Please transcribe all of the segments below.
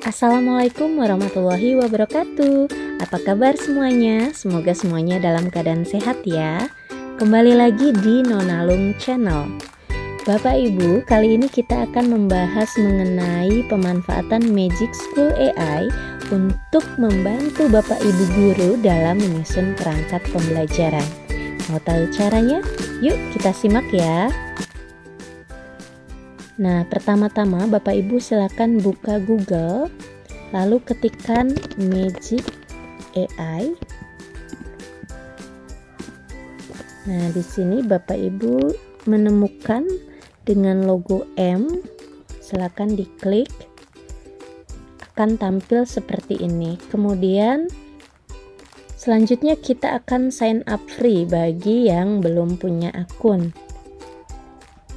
Assalamualaikum warahmatullahi wabarakatuh. Apa kabar semuanya? Semoga semuanya dalam keadaan sehat ya. Kembali lagi di Nonalung Channel. Bapak Ibu, kali ini kita akan membahas mengenai pemanfaatan Magic School AI untuk membantu Bapak Ibu guru dalam menyusun perangkat pembelajaran. Mau tahu caranya? Yuk kita simak ya. Nah, pertama-tama Bapak Ibu silakan buka Google, lalu ketikkan Magic AI. Nah, di sini Bapak Ibu menemukan dengan logo M, silakan diklik. Akan tampil seperti ini. Kemudian selanjutnya kita akan sign up free bagi yang belum punya akun.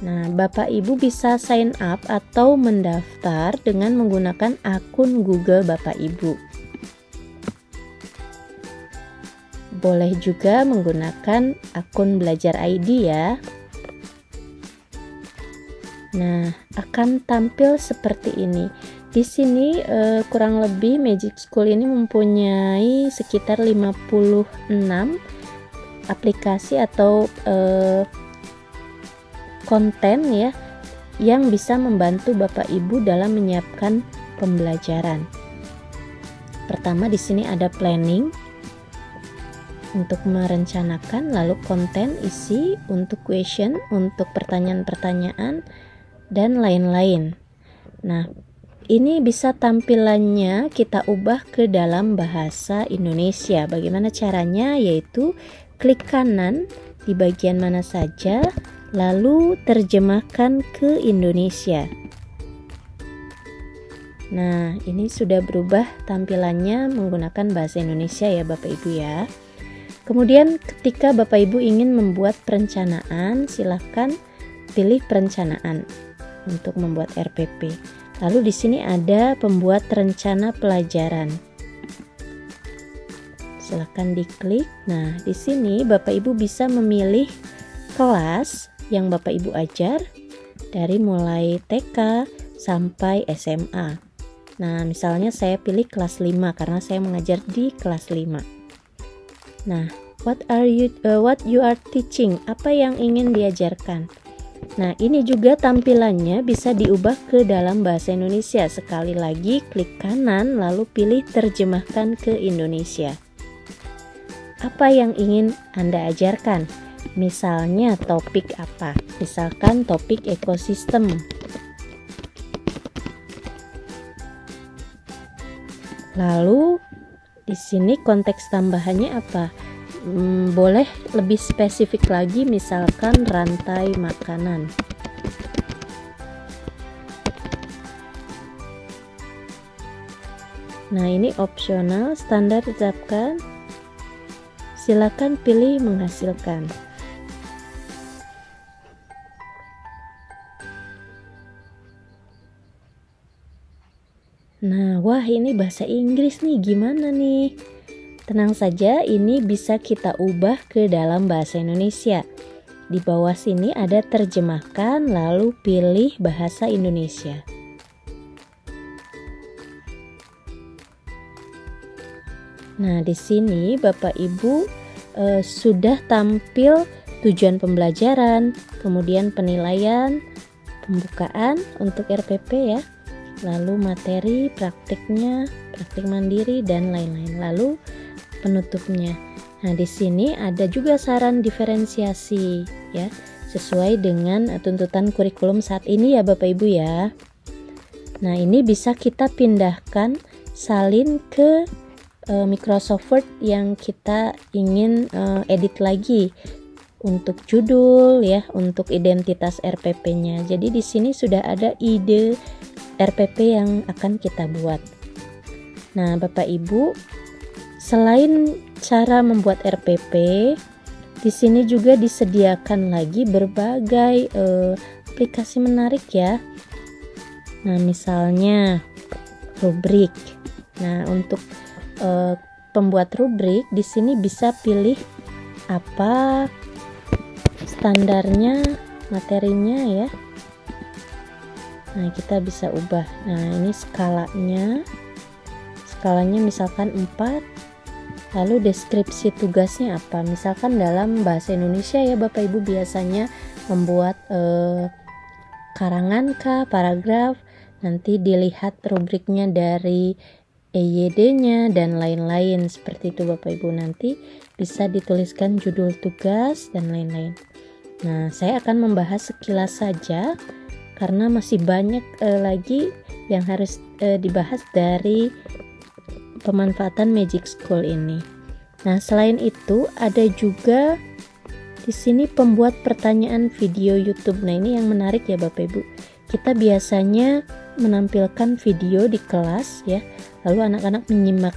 Nah, Bapak Ibu bisa sign up atau mendaftar dengan menggunakan akun Google Bapak Ibu. Boleh juga menggunakan akun Belajar ID ya. Nah, akan tampil seperti ini. Di sini kurang lebih Magic School ini mempunyai sekitar 56 aplikasi atau konten ya yang bisa membantu Bapak Ibu dalam menyiapkan pembelajaran. Pertama di sini ada planning untuk merencanakan, lalu konten isi untuk question, untuk pertanyaan-pertanyaan dan lain-lain. Nah, ini bisa tampilannya kita ubah ke dalam bahasa Indonesia. Bagaimana caranya? Yaitu klik kanan di bagian mana saja, lalu terjemahkan ke Indonesia. Nah, ini sudah berubah tampilannya menggunakan bahasa Indonesia ya Bapak Ibu ya. Kemudian ketika Bapak Ibu ingin membuat perencanaan, silahkan pilih perencanaan untuk membuat RPP. Lalu di sini ada pembuat rencana pelajaran. Silahkan diklik. Nah, di sini Bapak Ibu bisa memilih kelas yang Bapak Ibu ajar dari mulai TK sampai SMA. Nah, misalnya saya pilih kelas 5 karena saya mengajar di kelas 5. Nah, what you are teaching? Apa yang ingin diajarkan? Nah, ini juga tampilannya bisa diubah ke dalam bahasa Indonesia. Sekali lagi klik kanan lalu pilih terjemahkan ke Indonesia. Apa yang ingin Anda ajarkan? Misalnya topik apa? Misalkan topik ekosistem. Lalu di sini konteks tambahannya apa? Boleh lebih spesifik lagi, misalkan rantai makanan. Nah, ini opsional, standar tetapkan. Silakan pilih menghasilkan. Nah, wah ini bahasa Inggris nih, gimana nih? Tenang saja, ini bisa kita ubah ke dalam bahasa Indonesia. Di bawah sini ada terjemahkan, lalu pilih bahasa Indonesia. Nah, di sini Bapak Ibu sudah tampil tujuan pembelajaran, kemudian penilaian, pembukaan untuk RPP ya. Lalu materi, praktiknya, praktik mandiri dan lain-lain. Lalu penutupnya. Nah, di sini ada juga saran diferensiasi ya, sesuai dengan tuntutan kurikulum saat ini ya Bapak Ibu ya. Nah, ini bisa kita pindahkan salin ke Microsoft Word yang kita ingin edit lagi untuk judul ya, untuk identitas RPP-nya. Jadi di sini sudah ada ide RPP yang akan kita buat. Nah, Bapak Ibu, selain cara membuat RPP, di sini juga disediakan lagi berbagai aplikasi menarik ya. Nah, misalnya rubrik. Nah, untuk pembuat rubrik di sini bisa pilih apa standarnya, materinya ya. Nah, kita bisa ubah. Nah, ini skalanya misalkan 4. Lalu deskripsi tugasnya apa? Misalkan dalam bahasa Indonesia ya Bapak Ibu biasanya membuat karangan kah, paragraf, nanti dilihat rubriknya dari EYD-nya dan lain-lain. Seperti itu Bapak Ibu, nanti bisa dituliskan judul tugas dan lain-lain. Nah, saya akan membahas sekilas saja karena masih banyak lagi yang harus dibahas dari pemanfaatan Magic School ini. Nah, selain itu ada juga di sini pembuat pertanyaan video YouTube. Nah, ini yang menarik ya Bapak Ibu. Kita biasanya menampilkan video di kelas ya, lalu anak-anak menyimak.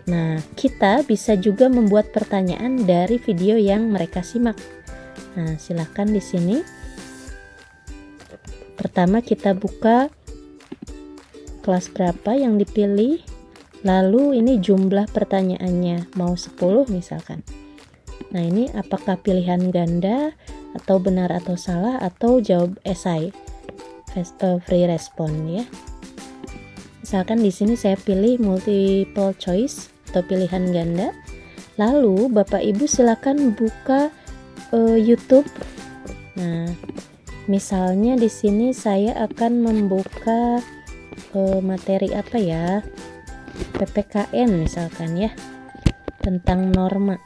Nah, kita bisa juga membuat pertanyaan dari video yang mereka simak. Nah, silahkan di sini. Pertama kita buka kelas berapa yang dipilih. Lalu ini jumlah pertanyaannya, mau 10 misalkan. Nah, ini apakah pilihan ganda atau benar atau salah atau jawab esai, free respond ya. Misalkan di sini saya pilih multiple choice atau pilihan ganda. Lalu Bapak Ibu silakan buka YouTube. Nah, misalnya di sini saya akan membuka materi apa ya? PPKN misalkan ya, tentang norma.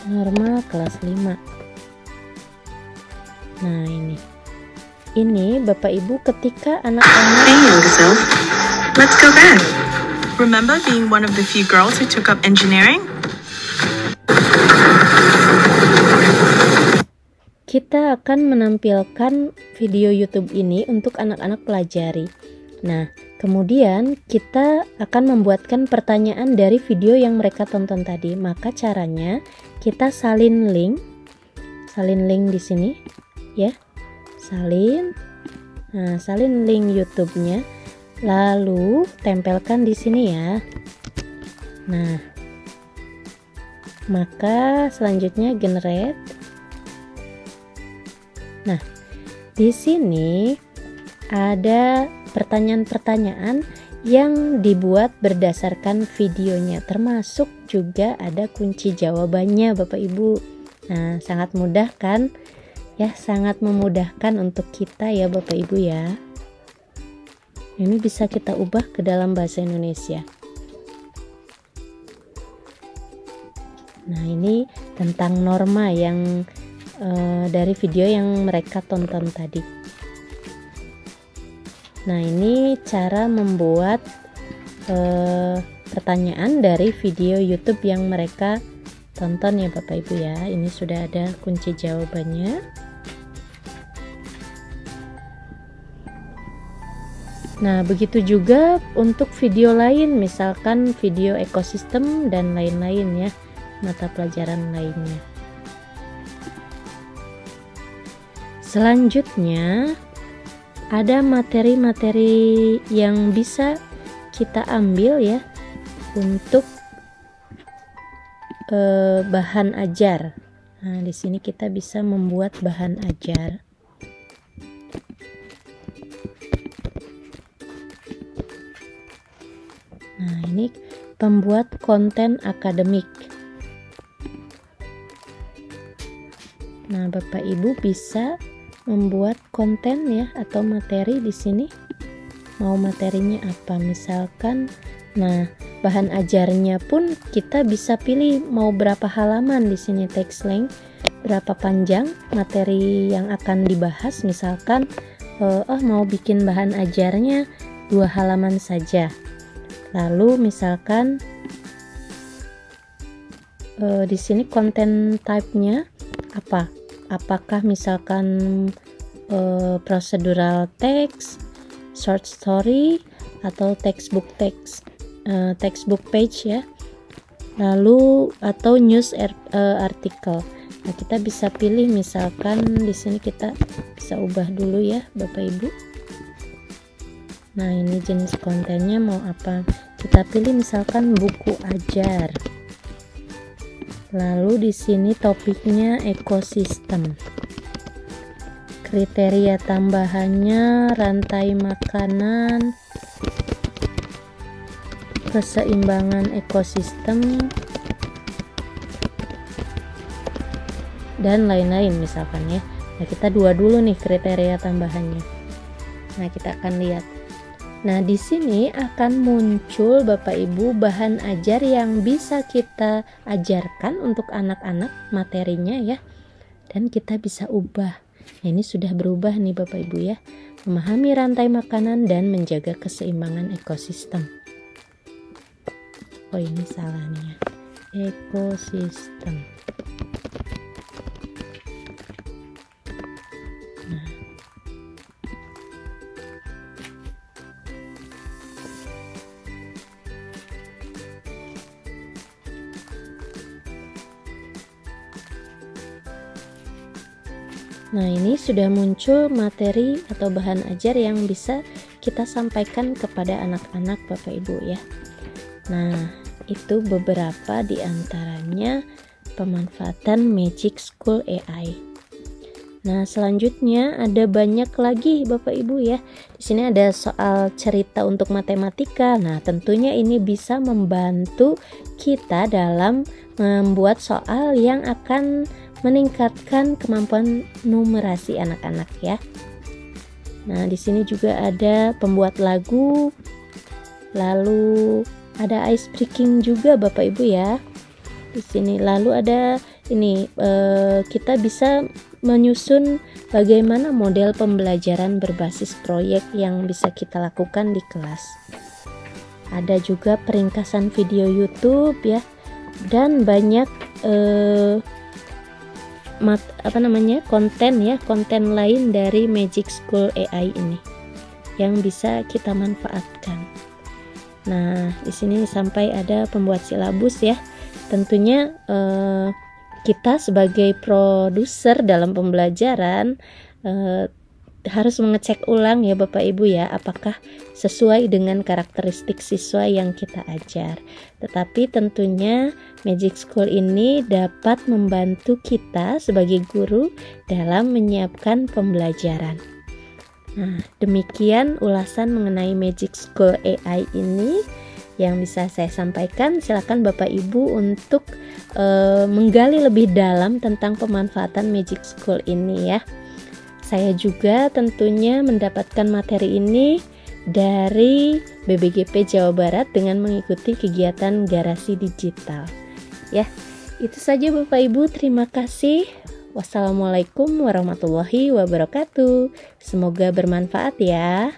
Norma kelas 5. Nah, ini Bapak Ibu ketika anak-anak Hey younger self, let's go back. Remember being one of the few girls who took up engineering? Kita akan menampilkan video YouTube ini untuk anak-anak pelajari. Nah, kemudian kita akan membuatkan pertanyaan dari video yang mereka tonton tadi. Maka caranya kita salin link di sini, ya, salin link YouTube-nya, lalu tempelkan di sini ya. Nah, maka selanjutnya generate. Nah, di sini ada pertanyaan-pertanyaan yang dibuat berdasarkan videonya, termasuk juga ada kunci jawabannya Bapak Ibu. Nah, sangat mudah kan? Ya, sangat memudahkan untuk kita ya Bapak Ibu ya. Ini bisa kita ubah ke dalam bahasa Indonesia. Nah, ini tentang norma yang dari video yang mereka tonton tadi. Nah, ini cara membuat pertanyaan dari video YouTube yang mereka tonton ya Bapak Ibu ya. Ini sudah ada kunci jawabannya. Nah, begitu juga untuk video lain, misalkan video ekosistem dan lain-lain ya, mata pelajaran lainnya. Selanjutnya ada materi-materi yang bisa kita ambil ya untuk bahan ajar. Nah, di sini kita bisa membuat bahan ajar. Nah, ini pembuat konten akademik. Nah, Bapak Ibu bisa membuat konten ya atau materi di sini. Mau materinya apa misalkan. Nah, bahan ajarnya pun kita bisa pilih mau berapa halaman di sini, text length berapa panjang materi yang akan dibahas. Misalkan mau bikin bahan ajarnya 2 halaman saja. Lalu misalkan di sini konten type-nya apa? Apakah misalkan procedural text, short story, atau textbook page ya. Lalu atau news artikel. Nah, kita bisa pilih misalkan di sini kita bisa ubah dulu ya Bapak Ibu. Nah, ini jenis kontennya mau apa? Kita pilih misalkan buku ajar. Lalu di sini topiknya ekosistem. Kriteria tambahannya rantai makanan, keseimbangan ekosistem, dan lain-lain misalkan ya. Nah, kita dua dulu nih kriteria tambahannya. Nah, kita akan lihat. Nah, di sini akan muncul Bapak Ibu bahan ajar yang bisa kita ajarkan untuk anak-anak materinya ya. Dan kita bisa ubah. Nah, ini sudah berubah nih Bapak Ibu ya. Memahami rantai makanan dan menjaga keseimbangan ekosistem. Oh, ini salah nih ya. Ekosistem. Nah, ini sudah muncul materi atau bahan ajar yang bisa kita sampaikan kepada anak-anak Bapak Ibu ya. Nah, itu beberapa di antaranya pemanfaatan Magic School AI. Nah, selanjutnya ada banyak lagi Bapak Ibu ya. Di sini ada soal cerita untuk matematika. Nah, tentunya ini bisa membantu kita dalam membuat soal yang akan meningkatkan kemampuan numerasi anak-anak ya. Nah, di sini juga ada pembuat lagu, lalu ada ice breaking juga Bapak Ibu ya. Di sini lalu ada ini kita bisa menyusun bagaimana model pembelajaran berbasis proyek yang bisa kita lakukan di kelas. Ada juga peringkasan video YouTube ya, dan banyak konten lain dari Magic School AI ini yang bisa kita manfaatkan. Nah, di sini sampai ada pembuat silabus ya. Tentunya kita sebagai produser dalam pembelajaran harus mengecek ulang ya Bapak Ibu ya, apakah sesuai dengan karakteristik siswa yang kita ajar. Tetapi tentunya Magic School ini dapat membantu kita sebagai guru dalam menyiapkan pembelajaran. Nah, demikian ulasan mengenai Magic School AI ini yang bisa saya sampaikan. Silakan Bapak Ibu untuk menggali lebih dalam tentang pemanfaatan Magic School ini ya. Saya juga tentunya mendapatkan materi ini dari BBGP Jawa Barat dengan mengikuti kegiatan Garasi Digital. Ya, itu saja Bapak Ibu, terima kasih. Wassalamualaikum warahmatullahi wabarakatuh. Semoga bermanfaat ya.